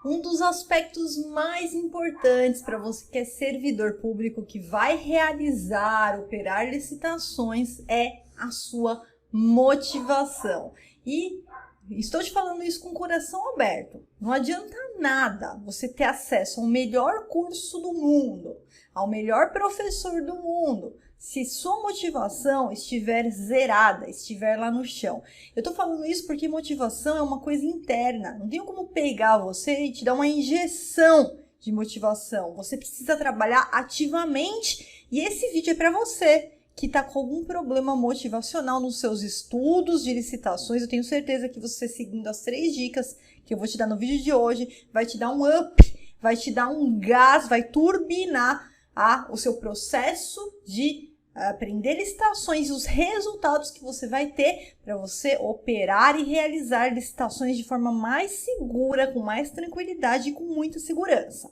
Um dos aspectos mais importantes para você que é servidor público, que vai realizar, operar licitações, é a sua motivação. E estou te falando isso com o coração aberto. Não adianta nada você ter acesso ao melhor curso do mundo, ao melhor professor do mundo, se sua motivação estiver zerada, estiver lá no chão. Eu tô falando isso porque motivação é uma coisa interna. Não tenho como pegar você e te dar uma injeção de motivação. Você precisa trabalhar ativamente e esse vídeo é para você que está com algum problema motivacional nos seus estudos de licitações. Eu tenho certeza que você seguindo as 3 dicas que eu vou te dar no vídeo de hoje, vai te dar um up, vai te dar um gás, vai turbinar o seu processo de aprender licitações e os resultados que você vai ter para você operar e realizar licitações de forma mais segura, com mais tranquilidade e com muita segurança.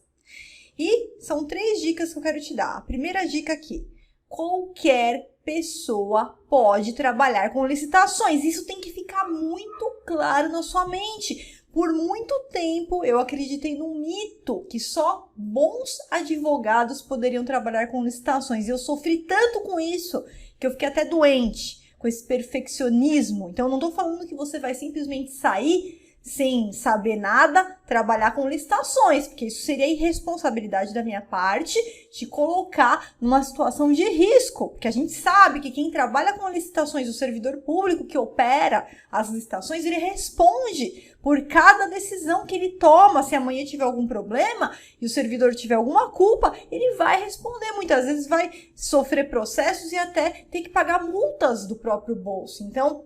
E são 3 dicas que eu quero te dar. A primeira dica aqui: qualquer pessoa pode trabalhar com licitações. Isso tem que ficar muito claro na sua mente. Por muito tempo, eu acreditei num mito que só bons advogados poderiam trabalhar com licitações. E eu sofri tanto com isso que eu fiquei até doente com esse perfeccionismo. Então, eu não estou falando que você vai simplesmente sair sem saber nada, trabalhar com licitações, porque isso seria irresponsabilidade da minha parte te colocar numa situação de risco, porque a gente sabe que quem trabalha com licitações, o servidor público que opera as licitações, ele responde por cada decisão que ele toma. Se amanhã tiver algum problema e o servidor tiver alguma culpa, ele vai responder. Muitas vezes vai sofrer processos e até ter que pagar multas do próprio bolso. Então,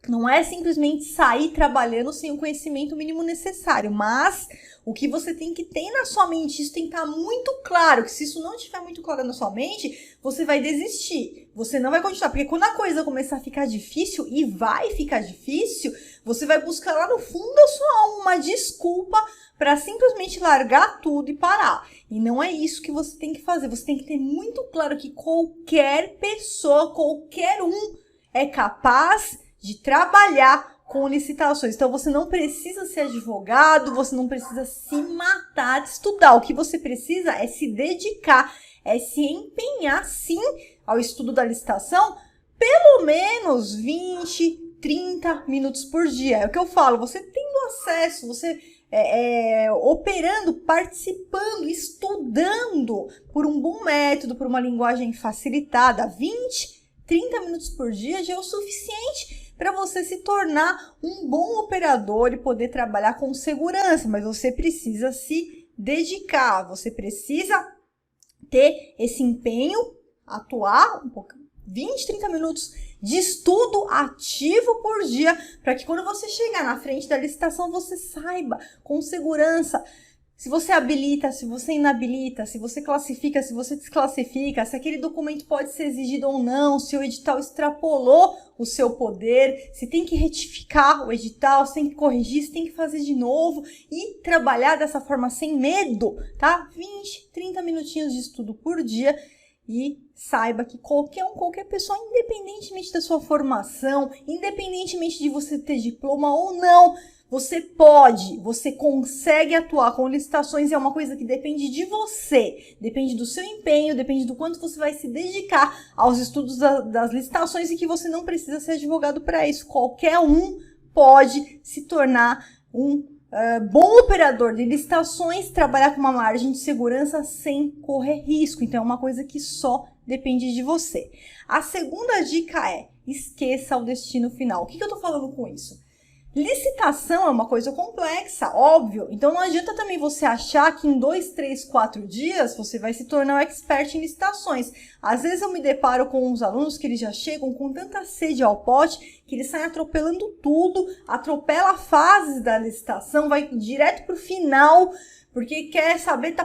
não é simplesmente sair trabalhando sem o conhecimento mínimo necessário, mas o que você tem que ter na sua mente, isso tem que estar muito claro, que se isso não estiver muito claro na sua mente, você vai desistir, você não vai continuar, porque quando a coisa começar a ficar difícil, e vai ficar difícil, você vai buscar lá no fundo da sua alma uma desculpa para simplesmente largar tudo e parar. E não é isso que você tem que fazer, você tem que ter muito claro que qualquer pessoa, qualquer um é capaz de trabalhar com licitações. Então, você não precisa ser advogado, você não precisa se matar de estudar. O que você precisa é se dedicar, é se empenhar, sim, ao estudo da licitação, pelo menos 20, 30 minutos por dia. É o que eu falo, você tendo acesso, você operando, participando, estudando por um bom método, por uma linguagem facilitada, 20, 30 minutos por dia já é o suficiente para você se tornar um bom operador e poder trabalhar com segurança, mas você precisa se dedicar, você precisa ter esse empenho, atuar um pouco, 20, 30 minutos de estudo ativo por dia, para que quando você chegar na frente da licitação, você saiba com segurança se você habilita, se você inabilita, se você classifica, se você desclassifica, se aquele documento pode ser exigido ou não, se o edital extrapolou o seu poder, se tem que retificar o edital, se tem que corrigir, se tem que fazer de novo e trabalhar dessa forma sem medo, tá? 20, 30 minutinhos de estudo por dia e saiba que qualquer pessoa, independentemente da sua formação, independentemente de você ter diploma ou não, você consegue atuar com licitações, é uma coisa que depende de você, depende do seu empenho, depende do quanto você vai se dedicar aos estudos das licitações e que você não precisa ser advogado para isso. Qualquer um pode se tornar um bom operador de licitações, trabalhar com uma margem de segurança sem correr risco. Então, é uma coisa que só depende de você. A segunda dica é: esqueça o destino final. O que eu tô falando com isso? Licitação é uma coisa complexa, óbvio. Então, não adianta também você achar que em 2, 3, 4 dias você vai se tornar um expert em licitações. Às vezes eu me deparo com uns alunos que eles já chegam com tanta sede ao pote que eles saem atropelando tudo, atropela fases da licitação, vai direto para o final, porque quer saber...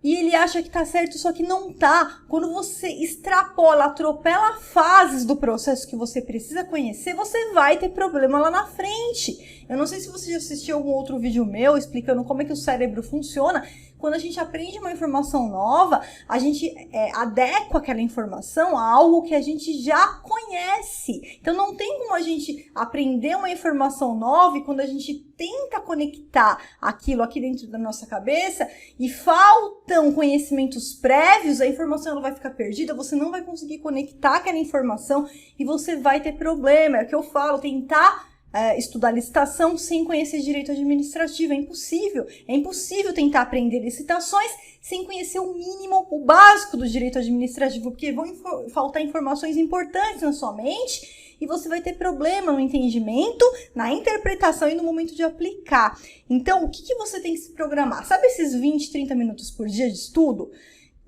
E ele acha que tá certo, só que não tá. Quando você extrapola, atropela fases do processo que você precisa conhecer, você vai ter problema lá na frente. Eu não sei se você já assistiu algum outro vídeo meu explicando como é que o cérebro funciona. Quando a gente aprende uma informação nova, a gente adequa aquela informação a algo que a gente já conhece. Então, não tem como a gente aprender uma informação nova e quando a gente tenta conectar aquilo aqui dentro da nossa cabeça e faltam conhecimentos prévios, a informação ela vai ficar perdida, você não vai conseguir conectar aquela informação e você vai ter problema. É o que eu falo, tentar estudar licitação sem conhecer direito administrativo, é impossível. É impossível tentar aprender licitações sem conhecer o mínimo, o básico do direito administrativo, porque vão faltar informações importantes na sua mente e você vai ter problema no entendimento, na interpretação e no momento de aplicar. Então, o que você tem que se programar? Sabe esses 20, 30 minutos por dia de estudo?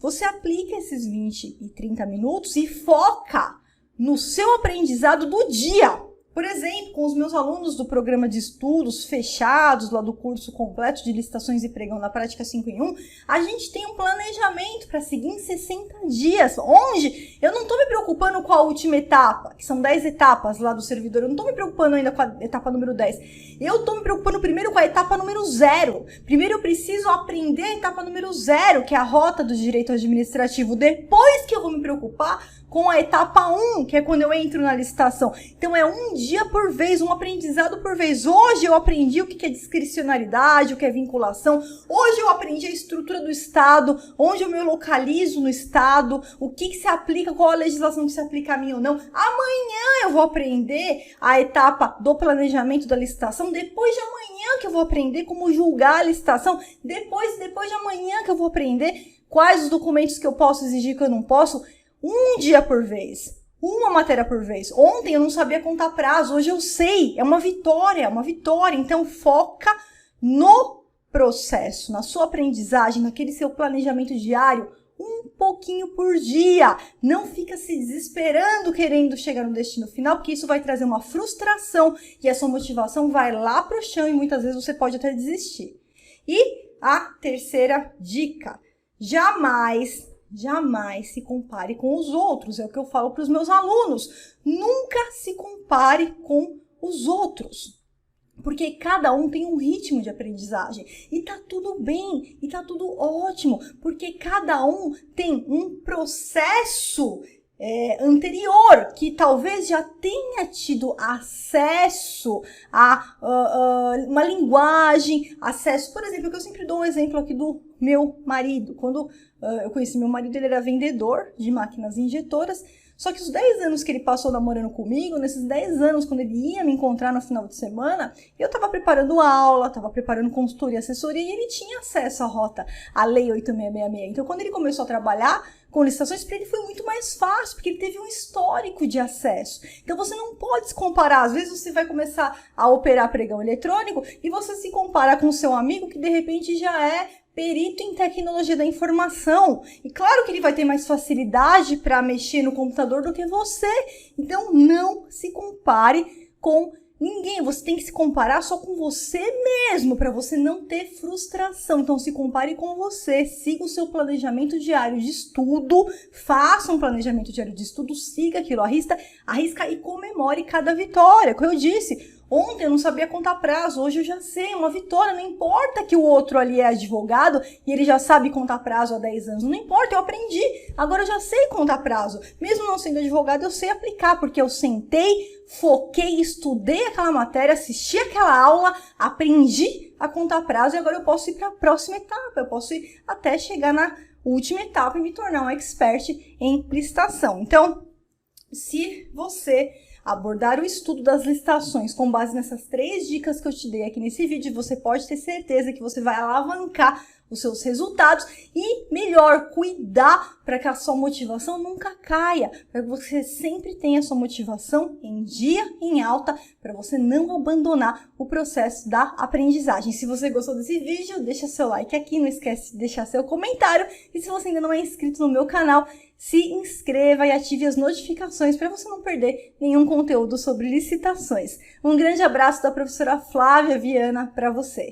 Você aplica esses 20 e 30 minutos e foca no seu aprendizado do dia. Por exemplo, com os meus alunos do programa de estudos fechados, lá do curso completo de licitações e pregão na prática 5 em 1, a gente tem um planejamento para seguir em 60 dias, onde eu não estou me preocupando com a última etapa, que são 10 etapas lá do servidor, eu não estou me preocupando ainda com a etapa número 10, eu estou me preocupando primeiro com a etapa número 0. Primeiro eu preciso aprender a etapa número 0, que é a rota do direito administrativo, depois que eu vou me preocupar com a etapa 1, que é quando eu entro na licitação. Então, é um dia por vez, um aprendizado por vez. Hoje eu aprendi o que é discricionariedade, o que é vinculação. Hoje eu aprendi a estrutura do Estado, onde eu me localizo no Estado, o que se aplica, qual a legislação que se aplica a mim ou não. Amanhã eu vou aprender a etapa do planejamento da licitação. Depois de amanhã que eu vou aprender como julgar a licitação. Depois de amanhã que eu vou aprender quais os documentos que eu posso exigir, que eu não posso. Um dia por vez, uma matéria por vez. Ontem eu não sabia contar prazo, hoje eu sei. É uma vitória, é uma vitória. Então foca no processo, na sua aprendizagem, naquele seu planejamento diário, um pouquinho por dia. Não fica se desesperando querendo chegar no destino final, porque isso vai trazer uma frustração e a sua motivação vai lá pro chão e muitas vezes você pode até desistir. E a terceira dica, jamais se compare com os outros. É o que eu falo para os meus alunos. Nunca se compare com os outros. Porque cada um tem um ritmo de aprendizagem. E tá tudo bem, e tá tudo ótimo. Porque cada um tem um processo anterior, que talvez já tenha tido acesso a uma linguagem, acesso, por exemplo, que eu sempre dou um exemplo aqui do meu marido. Quando eu conheci meu marido, ele era vendedor de máquinas injetoras, só que os 10 anos que ele passou namorando comigo, nesses 10 anos, quando ele ia me encontrar no final de semana, eu estava preparando aula, estava preparando consultoria e assessoria, e ele tinha acesso à rota, à Lei 8666. Então, quando ele começou a trabalhar com licitações, para ele foi muito mais fácil, porque ele teve um histórico de acesso. Então, você não pode se comparar. Às vezes, você vai começar a operar pregão eletrônico e você se compara com o seu amigo que, de repente, já é perito em tecnologia da informação. E claro que ele vai ter mais facilidade para mexer no computador do que você. Então, não se compare com ninguém. Você tem que se comparar só com você mesmo, para você não ter frustração. Então, se compare com você. Siga o seu planejamento diário de estudo. Faça um planejamento diário de estudo. Siga aquilo. Arrisca e comemore cada vitória. Como eu disse, ontem eu não sabia contar prazo, hoje eu já sei, uma vitória. Não importa que o outro ali é advogado e ele já sabe contar prazo há 10 anos. Não importa, eu aprendi. Agora eu já sei contar prazo. Mesmo não sendo advogado, eu sei aplicar, porque eu sentei, foquei, estudei aquela matéria, assisti aquela aula, aprendi a contar prazo e agora eu posso ir para a próxima etapa. Eu posso ir até chegar na última etapa e me tornar um expert em licitação. Então, se você abordar o estudo das licitações com base nessas 3 dicas que eu te dei aqui nesse vídeo, você pode ter certeza que você vai alavancar os seus resultados e, melhor, cuidar para que a sua motivação nunca caia, para que você sempre tenha a sua motivação em dia, em alta, para você não abandonar o processo da aprendizagem. Se você gostou desse vídeo, deixa seu like aqui, não esquece de deixar seu comentário e se você ainda não é inscrito no meu canal, se inscreva e ative as notificações para você não perder nenhum conteúdo sobre licitações. Um grande abraço da professora Flávia Viana para você.